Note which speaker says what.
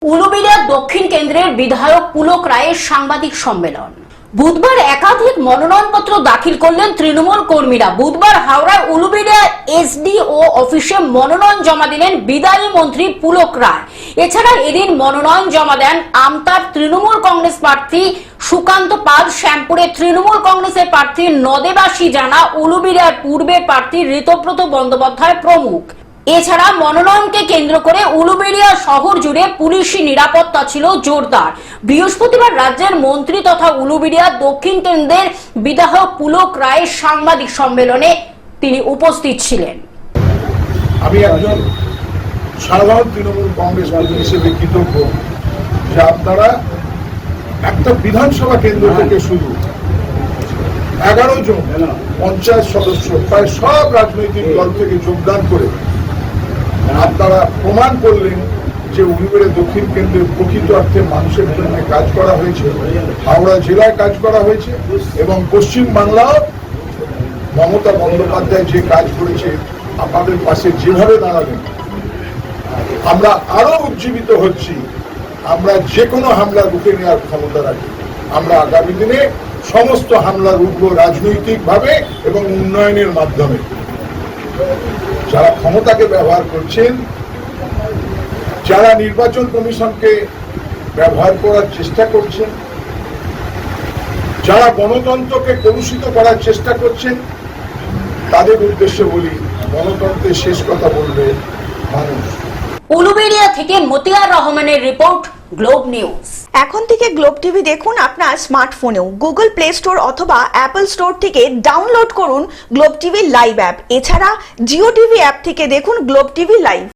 Speaker 1: উলুবেড়িয়া দক্ষিণ কেন্দ্রের বিধায়ক পুলক রায়ের সাংবাদিক সম্মেলন। বুধবার একাধিক মনোনয়নপত্র দাখিল করলেন তৃণমূল কর্মীরা। বুধবার হাওড়ার উলুবেড়িয়া এসডিও অফিসে মনোনয়ন জমা দিলেন বিদায়ী মন্ত্রী পুলক রায়। এছাড়া এদিন মনোনয়ন জমা দেন আমতার তৃণমূল কংগ্রেস প্রার্থী সুকান্ত পাল, শ্যামপুরের তৃণমূল কংগ্রেসের প্রার্থী নদেবাসী জানা, উলুবেড়িয়ার পূর্বের প্রার্থী ঋতব্রত বন্দ্যোপাধ্যায় প্রমুখ। এছাড়া মনোনয়নকে কেন্দ্র করে উলুবেড়িয়া শহর জুড়ে পুলিশি নিরাপত্তা ছিল জোরদার। বৃহস্পতিবার রাজ্যের মন্ত্রী তথা উলুবেড়িয়া দক্ষিণ কেন্দ্রের বিধায়ক পুলক রায়ের সাংবাদিক সম্মেলনে তিনি উপস্থিত ছিলেন।
Speaker 2: আমি একজন সাধারণ তৃণমূল কংগ্রেস কর্মী হিসেবে কৃতজ্ঞ যে আপনারা একটা বিধানসভা কেন্দ্র থেকে শুরু 11 জন পঞ্চায়েত সদস্য প্রায় সব রাজনৈতিক দল থেকে যোগদান করে আপনারা প্রমাণ করলেন যে উলুবেড়িয়া দক্ষিণ কেন্দ্রের প্রকৃত অর্থে মানুষের জন্য কাজ করা হয়েছে, হাওড়া জেলায় কাজ করা হয়েছে এবং পশ্চিম বাংলাও মমতা বন্দ্যোপাধ্যায় যে কাজ করেছে আপনাদের পাশে যেভাবে দাঁড়াবেন আমরা আরো উজ্জীবিত হচ্ছি। আমরা যে কোনো হামলা রুখে নেওয়ার ক্ষমতা রাখি। আমরা আগামী দিনে সমস্ত হামলা রুখব রাজনৈতিকভাবে এবং উন্নয়নের মাধ্যমে। যারা ক্ষমতাকে ব্যবহার করছেন, যারা নির্বাচন কমিশনকে ব্যবহার করার চেষ্টা করছেন, যারা গণতন্ত্রকে কলুষিত করার চেষ্টা করছেন, তাদের উদ্দেশ্যে বলি গণতন্ত্রের শেষ কথা বলবে মানুষ।
Speaker 1: উলুবেড়িয়া থেকে মতিয়ার রহমানের রিপোর্ট, গ্লোব নিউজ।
Speaker 3: এখন থেকে গ্লোব টিভি দেখুন আপনার স্মার্টফোনেও। গুগল প্লে স্টোর অথবা অ্যাপল স্টোর থেকে ডাউনলোড করুন গ্লোব টিভি লাইভ অ্যাপ। এছাড়া জিও টিভি অ্যাপ থেকে দেখুন গ্লোব টিভি লাইভ।